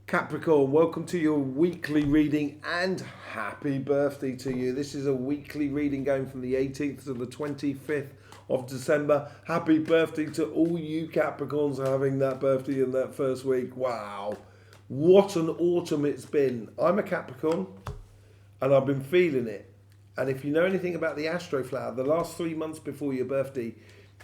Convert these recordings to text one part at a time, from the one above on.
Capricorn, welcome to your weekly reading and happy birthday to you. This is a weekly reading going from the 18th to the 25th of December. Happy birthday to all you Capricorns having that birthday in that first week. Wow, what an autumn it's been. I'm a Capricorn and I've been feeling it. And if you know anything about the Astroflower, the last 3 months before your birthday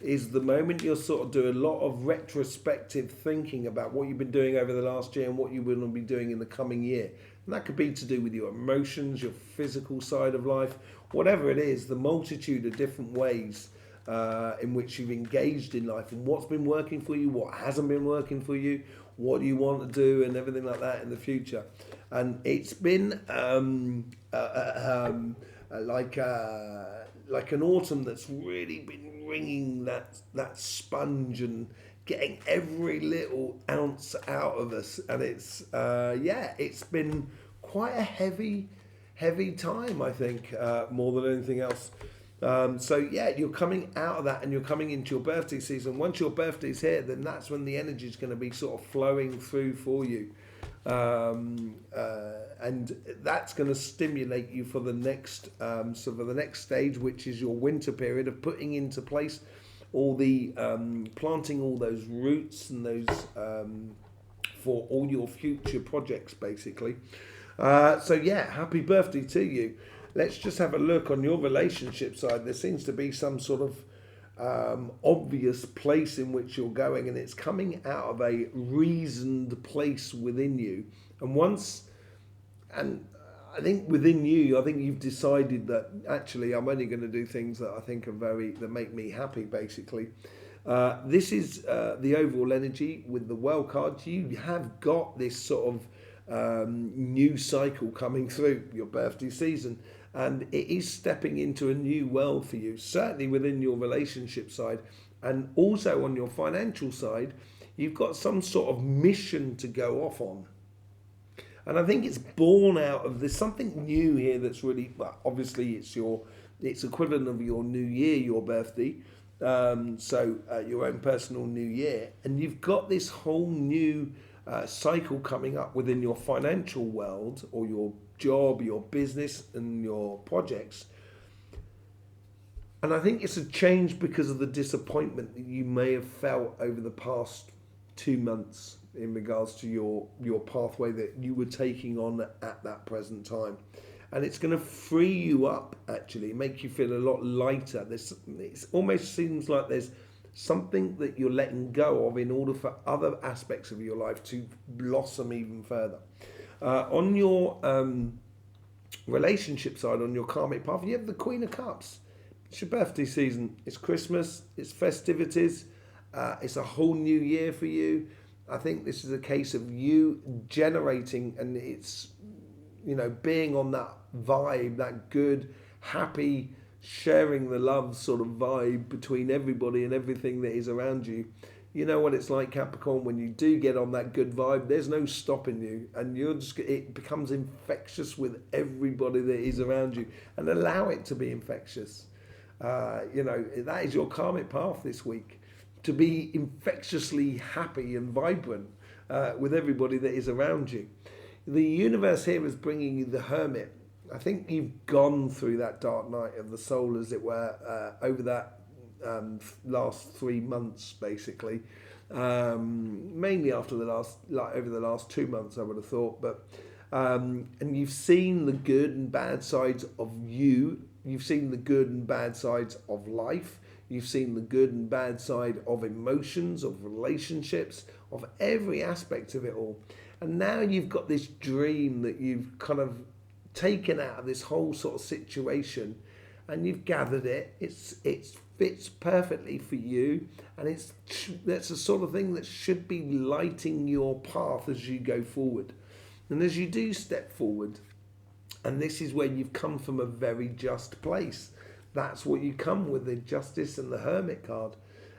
is the moment you'll sort of do a lot of retrospective thinking about what you've been doing over the last year and what you will be doing in the coming year. And that could be to do with your emotions, your physical side of life, whatever it is, the multitude of different ways in which you've engaged in life and what's been working for you, what hasn't been working for you, what do you want to do and everything like that in the future. And it's been like an autumn that's really been wringing that sponge and getting every little ounce out of us, and it's been quite a heavy time, I think, more than anything else. You're coming out of that and you're coming into your birthday season. Once your birthday's here, then that's when the energy is going to be sort of flowing through for you. And that's going to stimulate you for the next the next stage, which is your winter period of putting into place all the planting all those roots and those for all your future projects, basically. Happy birthday to you. Let's just have a look on your relationship side. There seems to be some sort of obvious place in which you're going, and it's coming out of a reasoned place within you. And I think within you, I think you've decided that actually I'm only going to do things that I think are that make me happy, basically. This is the overall energy with the well card. You have got this sort of new cycle coming through your birthday season, and it is stepping into a new world for you, certainly within your relationship side, and also on your financial side. You've got some sort of mission to go off on. And I think it's born out of there's something new here that's really, well, obviously it's equivalent of your new year, your birthday, your own personal new year. And you've got this whole new cycle coming up within your financial world, or your job, your business and your projects. And I think it's a change because of the disappointment that you may have felt over the past 2 months in regards to your pathway that you were taking on at that present time. And it's going to free you up, actually, make you feel a lot lighter. It almost seems like there's something that you're letting go of in order for other aspects of your life to blossom even further. On your relationship side, on your karmic path, you have the Queen of Cups. It's your birthday season. It's Christmas. It's festivities. It's a whole new year for you. I think this is a case of you generating, and it's, being on that vibe, that good, happy, sharing the love sort of vibe between everybody and everything that is around you. You know what it's like, Capricorn, when you do get on that good vibe, there's no stopping you, and it becomes infectious with everybody that is around you, and allow it to be infectious. That is your karmic path this week, to be infectiously happy and vibrant with everybody that is around you. The universe here is bringing you the Hermit. I think you've gone through that dark night of the soul, as it were, over that last 3 months, basically. Mainly after over the last 2 months, I would have thought. But and you've seen the good and bad sides of you. You've seen the good and bad sides of life. You've seen the good and bad side of emotions, of relationships, of every aspect of it all. And now you've got this dream that you've kind of taken out of this whole sort of situation, and you've gathered it. It fits perfectly for you, and that's the sort of thing that should be lighting your path as you go forward. And as you do step forward, and this is where you've come from a very just place. That's what you come with, the Justice and the Hermit card.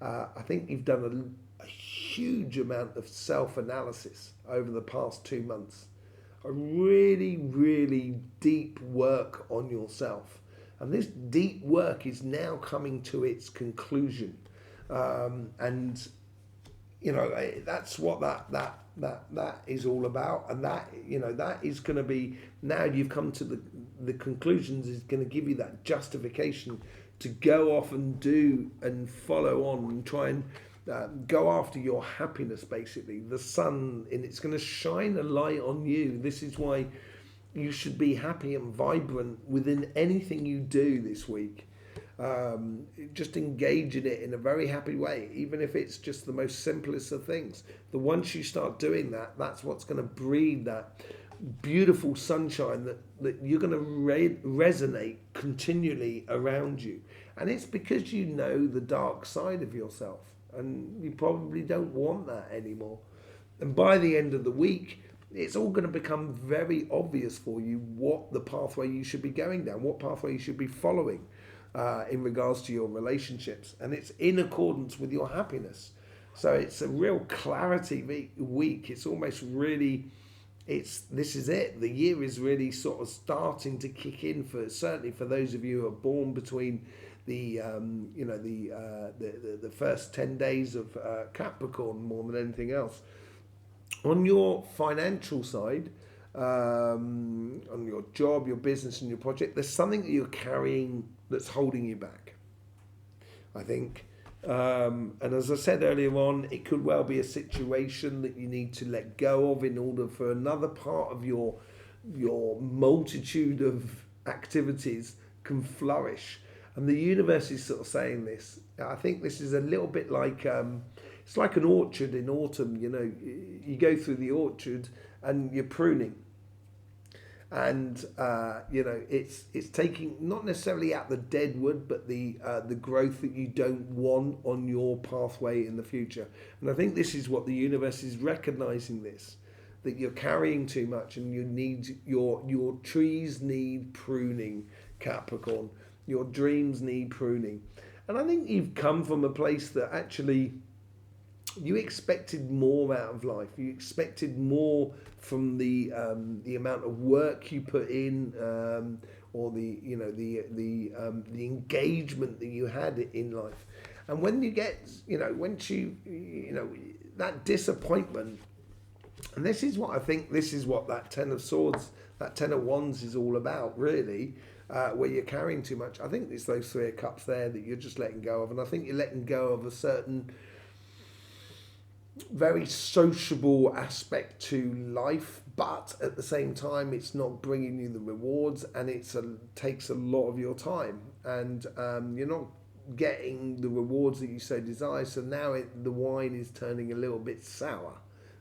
I think you've done a huge amount of self-analysis over the past 2 months. A really, really deep work on yourself. And this deep work is now coming to its conclusion. That's what that that is all about, and that, you know, that is going to be, now you've come to the conclusions, is going to give you that justification to go off and do and follow on and try and go after your happiness. Basically, the sun, and it's going to shine a light on you. This is why you should be happy and vibrant within anything you do this week. Just engage in it in a very happy way, even if it's just the most simplest of things. The once you start doing that, that's what's going to breed that beautiful sunshine that you're going to resonate continually around you. And it's because you know the dark side of yourself, and you probably don't want that anymore. And by the end of the week, it's all going to become very obvious for you what the pathway you should be going down, what pathway you should be following in regards to your relationships. And it's in accordance with your happiness. So it's a real clarity week. It's almost really, this is it. The year is really sort of starting to kick in, for certainly for those of you who are born between the first 10 days of Capricorn more than anything else. On your financial side, on your job, your business and your project, there's something that you're carrying that's holding you back, I think. And as I said earlier on, it could well be a situation that you need to let go of in order for another part of your multitude of activities can flourish. And the universe is sort of saying this. I think this is a little bit like, it's like an orchard in autumn. You know, you go through the orchard and you're pruning. And, it's taking not necessarily out the dead wood, but the growth that you don't want on your pathway in the future. And I think this is what the universe is recognizing, this, that you're carrying too much, and you need your trees need pruning, Capricorn. Your dreams need pruning. And I think you've come from a place that actually you expected more out of life. You expected more from the amount of work you put in, or the engagement that you had in life. And when you get, that disappointment, and this is what I think, this is what that Ten of Swords, that Ten of Wands is all about, really. Where you're carrying too much. I think it's those Three of Cups there that you're just letting go of, and I think you're letting go of a certain very sociable aspect to life, but at the same time it's not bringing you the rewards, and takes a lot of your time, and you're not getting the rewards that you so desire. So now the wine is turning a little bit sour,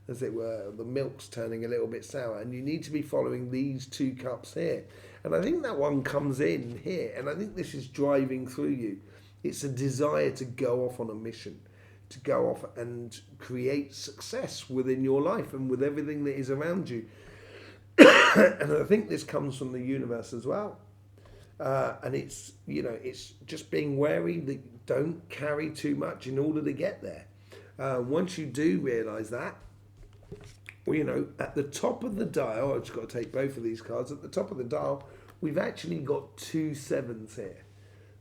as it were. The milk's turning a little bit sour, and you need to be following these two cups here. And I think that one comes in here, and I think this is driving through you. It's a desire to go off on a mission, to go off and create success within your life and with everything that is around you. And I think this comes from the universe as well. And it's just being wary that you don't carry too much in order to get there. Once you do realise that, at the top of the dial, I've just got to take both of these cards. At the top of the dial, we've actually got 2 sevens here.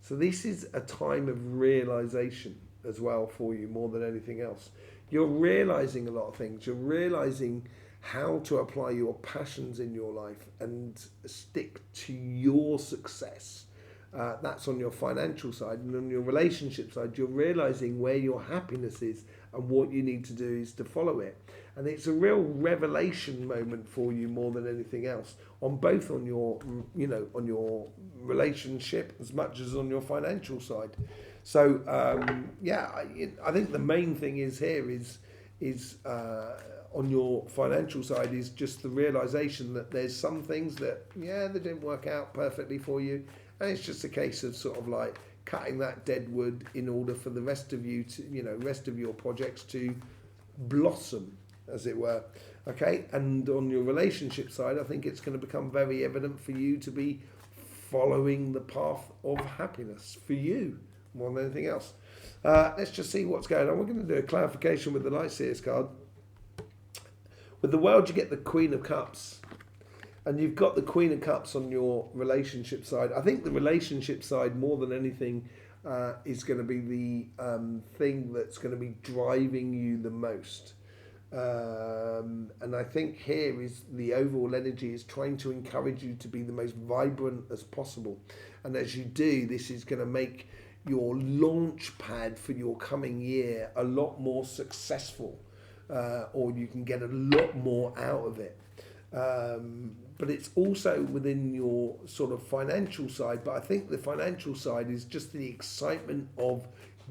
So this is a time of realisation as well for you, more than anything else. You're realising a lot of things. You're realising how to apply your passions in your life and stick to your success. That's on your financial side. And on your relationship side, you're realising where your happiness is, and what you need to do is to follow it. And it's a real revelation moment for you more than anything else, on both on your relationship as much as on your financial side. So I think the main thing is here is on your financial side is just the realization that there's some things that they didn't work out perfectly for you, and it's just a case of sort of like cutting that dead wood in order for the rest of you to, rest of your projects to blossom, as it were. Okay, and on your relationship side, I think it's going to become very evident for you to be following the path of happiness for you more than anything else. Let's just see what's going on. We're going to do a clarification with the Light Seers card. With the World, you get the Queen of Cups, and you've got the Queen of Cups on your relationship side. I think the relationship side, more than anything, is going to be the thing that's going to be driving you the most. And I think here is the overall energy is trying to encourage you to be the most vibrant as possible. And as you do, this is going to make your launch pad for your coming year a lot more successful, or you can get a lot more out of it. But it's also within your sort of financial side. But I think the financial side is just the excitement of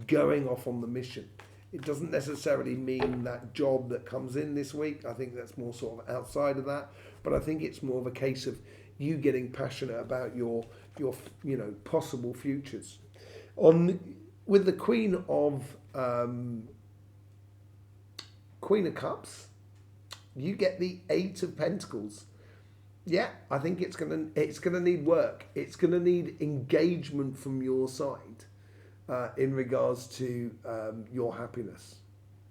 going off on the mission. It doesn't necessarily mean that job that comes in this week. I think that's more sort of outside of that. But I think it's more of a case of you getting passionate about your possible futures. With the Queen of Cups, you get the Eight of Pentacles. Yeah, I think it's gonna need work. It's gonna need engagement from your side in regards to your happiness,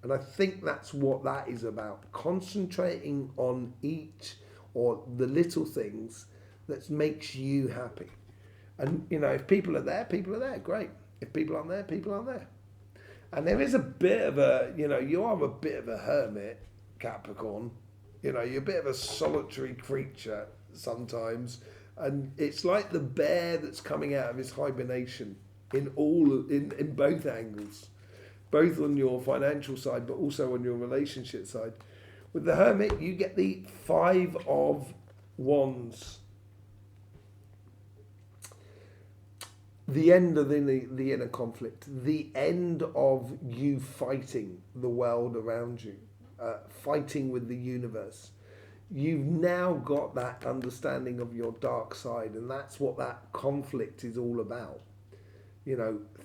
and I think that's what that is about. Concentrating on each or the little things that makes you happy. And if people are there, great. If people aren't there, people aren't there. And there is a bit of a, you are a bit of a hermit, Capricorn. You're a bit of a solitary creature sometimes. And it's like the bear that's coming out of his hibernation in both angles. Both on your financial side, but also on your relationship side. With the hermit, you get the Five of Wands. The end of the inner conflict, the end of you fighting the world around you, fighting with the universe. You've now got that understanding of your dark side, and that's what that conflict is all about.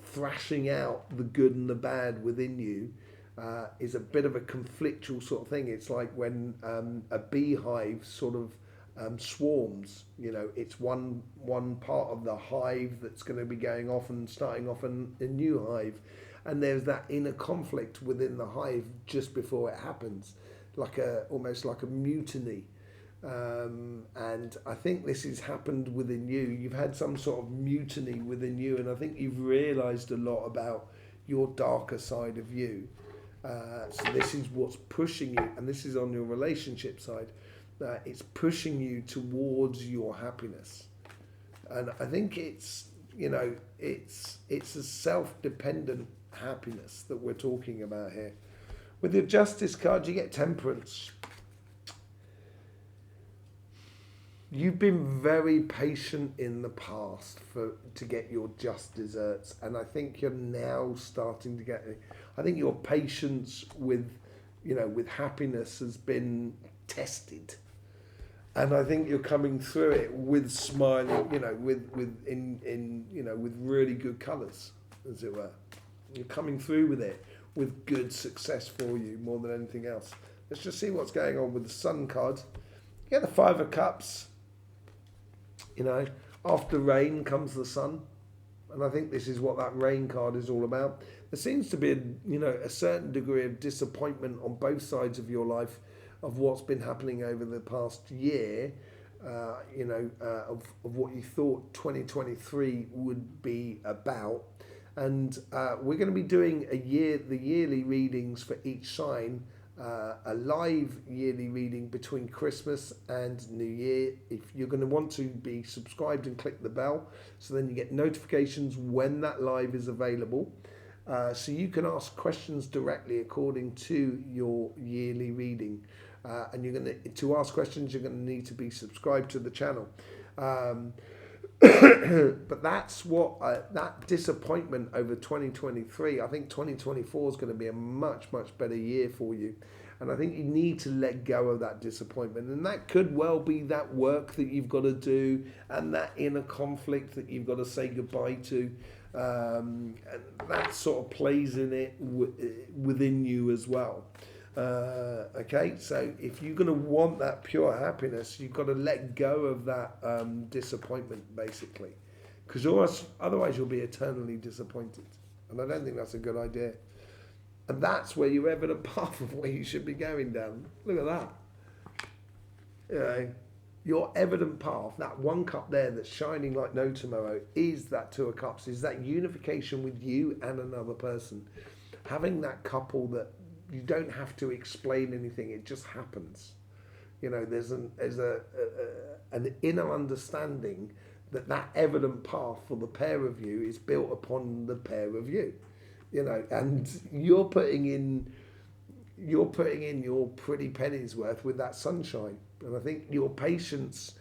Thrashing out the good and the bad within you is a bit of a conflictual sort of thing. It's like when a beehive sort of swarms. It's one part of the hive that's going to be going off and starting off a new hive, and there's that inner conflict within the hive just before it happens, almost like a mutiny. And I think this has happened within you. You've had some sort of mutiny within you, and I think you've realised a lot about your darker side of you. So this is what's pushing you, and this is on your relationship side. It's pushing you towards your happiness, and I think it's a self-dependent happiness that we're talking about here. With the Justice card, you get Temperance. You've been very patient in the past to get your just desserts, and I think you're now starting to get it. I think your patience with happiness has been tested. And I think you're coming through it with smiling, with really good colours, as it were. You're coming through with it with good success for you more than anything else. Let's just see what's going on with the Sun card. You get the Five of Cups. After rain comes the sun, and I think this is what that rain card is all about. There seems to be a certain degree of disappointment on both sides of your life of what's been happening over the past year, of what you thought 2023 would be about. And we're going to be doing the yearly readings for each sign, a live yearly reading between Christmas and New Year. If you're going to want to be subscribed and click the bell, so then you get notifications when that live is available. So you can ask questions directly according to your yearly reading. And to ask questions, you're going to need to be subscribed to the channel. But that's what that disappointment over 2023. I think 2024 is going to be a much, much better year for you. And I think you need to let go of that disappointment. And that could well be that work that you've got to do and that inner conflict that you've got to say goodbye to. And that sort of plays in it within you as well. Okay, so if you're going to want that pure happiness, you've got to let go of that disappointment, basically, because otherwise you'll be eternally disappointed, and I don't think that's a good idea. And that's where your evident path of where you should be going down. Look at that. Your evident path, that one cup there that's shining like no tomorrow, is that Two of Cups, is that unification with you and another person. Having that couple that you don't have to explain anything. It just happens. There's an inner understanding that evident path for the pair of you is built upon the pair of you. And you're putting in your pretty pennies worth with that sunshine. And I think your patience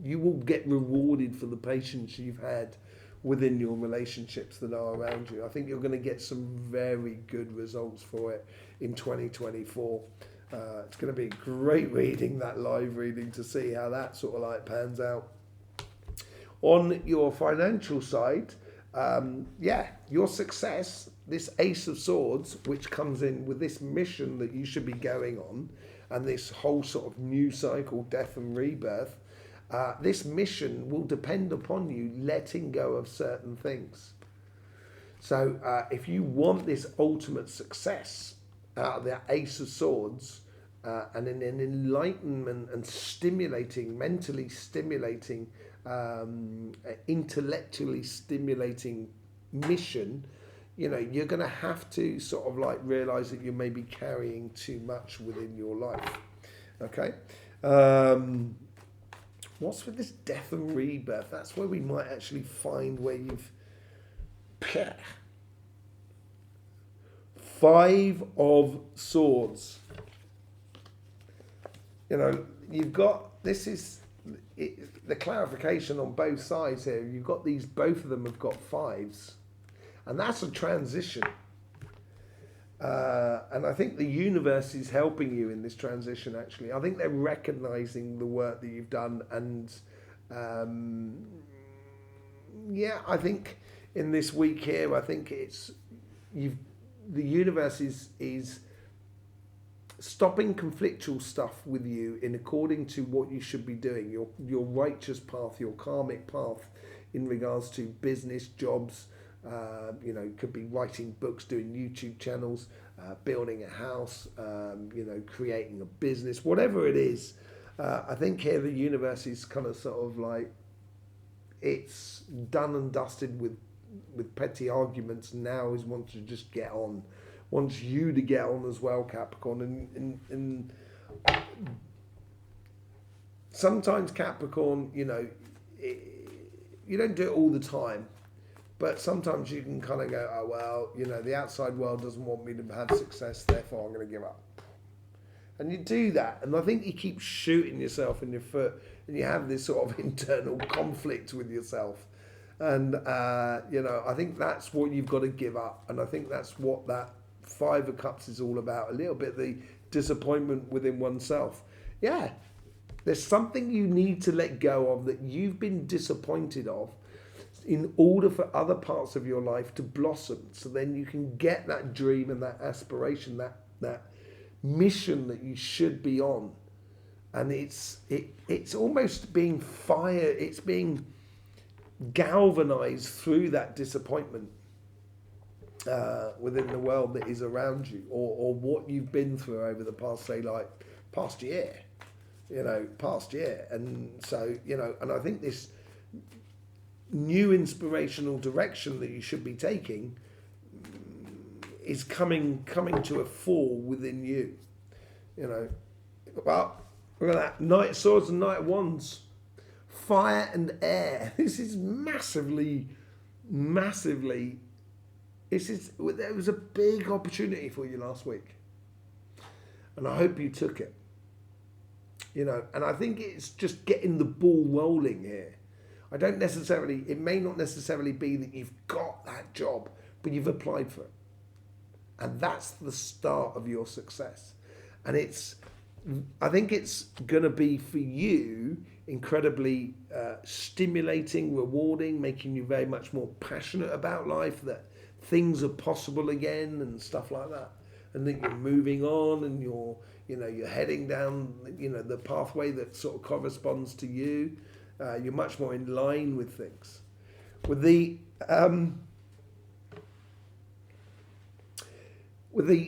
you will get rewarded for the patience you've had within your relationships that are around you. I think you're going to get some very good results for it in 2024. It's going to be great reading, that live reading, to see how that sort of like pans out. On your financial side, your success, this Ace of Swords, which comes in with this mission that you should be going on, and this whole sort of new cycle, death and rebirth, this mission will depend upon you letting go of certain things. So if you want this ultimate success out of the Ace of Swords, and an enlightenment and stimulating, mentally stimulating, intellectually stimulating mission, you're going to have to sort of like realize that you may be carrying too much within your life. Okay. What's with this death and rebirth? That's where we might actually find where you've... Five of Swords. You've got... This is the clarification on both sides here. You've got these... Both of them have got fives. And that's a transition. And I think the universe is helping you in this transition, actually. I think they're recognizing the work that you've done. And I think in this week here, I think the universe is stopping conflictual stuff with you in according to what you should be doing, your righteous path, your karmic path in regards to business, jobs. Could be writing books, doing YouTube channels, building a house, creating a business, whatever it is. I think here the universe is kind of sort of like, it's done and dusted with petty arguments. Now is wants to just get on, wants you to get on as well, Capricorn. And sometimes Capricorn, you don't do it all the time. But sometimes you can kind of go, oh, well, the outside world doesn't want me to have success, therefore I'm going to give up. And you do that. And I think you keep shooting yourself in your foot and you have this sort of internal conflict with yourself. And, I think that's what you've got to give up. And I think that's what that Five of Cups is all about. A little bit the disappointment within oneself. Yeah, there's something you need to let go of that you've been disappointed of, in order for other parts of your life to blossom. So then you can get that dream and that aspiration, that mission that you should be on. And it's almost being fired, it's being galvanized through that disappointment within the world that is around you, or what you've been through over the past, say, like, past year. And so, and I think this new inspirational direction that you should be taking is coming to a fore within you. Well, look at that. Knight of Swords and Knight of Wands. Fire and air. This is massively... There was a big opportunity for you last week. And I hope you took it. And I think it's just getting the ball rolling here. It may not necessarily be that you've got that job, but you've applied for it. And that's the start of your success. And I think it's going to be for you incredibly stimulating, rewarding, making you very much more passionate about life, that things are possible again and stuff like that. And that you're moving on and you're heading down, the pathway that sort of corresponds to you. You're much more in line with things. With the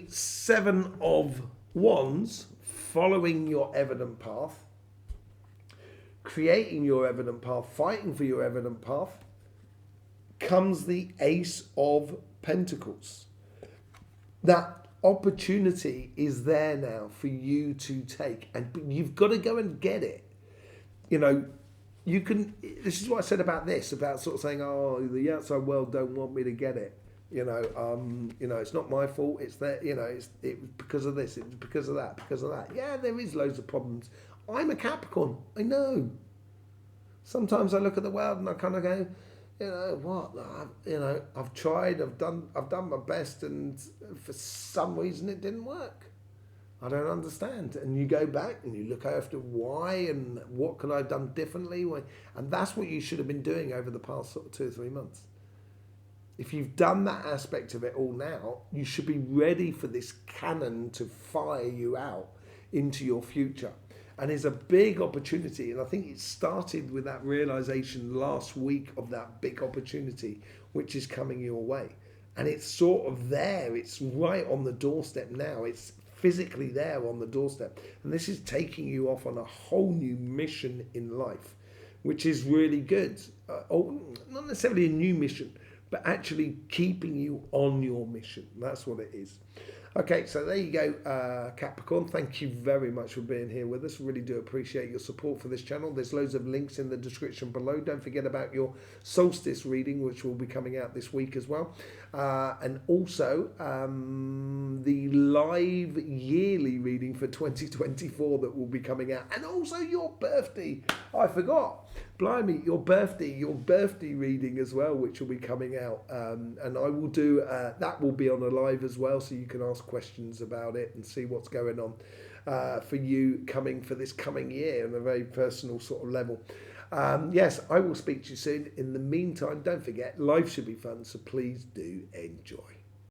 Seven of Wands, following your evident path, creating your evident path, fighting for your evident path, comes the Ace of Pentacles. That opportunity is there now for you to take, and you've got to go and get it. You know, you can. This is what I said about this, about sort of saying, "Oh, the outside world don't want me to get it." You know, it's not my fault. It's that, you know, it's because of this, it's because of that, because of that. Yeah, there is loads of problems. I'm a Capricorn. I know. Sometimes I look at the world and I kind of go, you know, what? I've tried. I've done my best, and for some reason it didn't work. I don't understand. And you go back and you look after why and what could I have done differently. And that's what you should have been doing over the past sort of 2 or 3 months. If you've done that aspect of it all now, you should be ready for this cannon to fire you out into your future. And it's a big opportunity. And I think it started with that realization last week of that big opportunity, which is coming your way. And it's sort of there. It's right on the doorstep now. It's physically there on the doorstep. And this is taking you off on a whole new mission in life, which is really good. Not necessarily a new mission, but actually keeping you on your mission. That's what it is. Okay, so there you go, Capricorn. Thank you very much for being here with us. Really do appreciate your support for this channel. There's loads of links in the description below. Don't forget about your solstice reading, which will be coming out this week as well. And also the live yearly reading for 2024 that will be coming out. And also your birthday. I forgot. Blimey, your birthday reading as well, which will be coming out. And I will do, that will be on a live as well, so you can ask questions about it and see what's going on for you for this coming year on a very personal sort of level. Yes, I will speak to you soon. In the meantime, don't forget, life should be fun, so please do enjoy.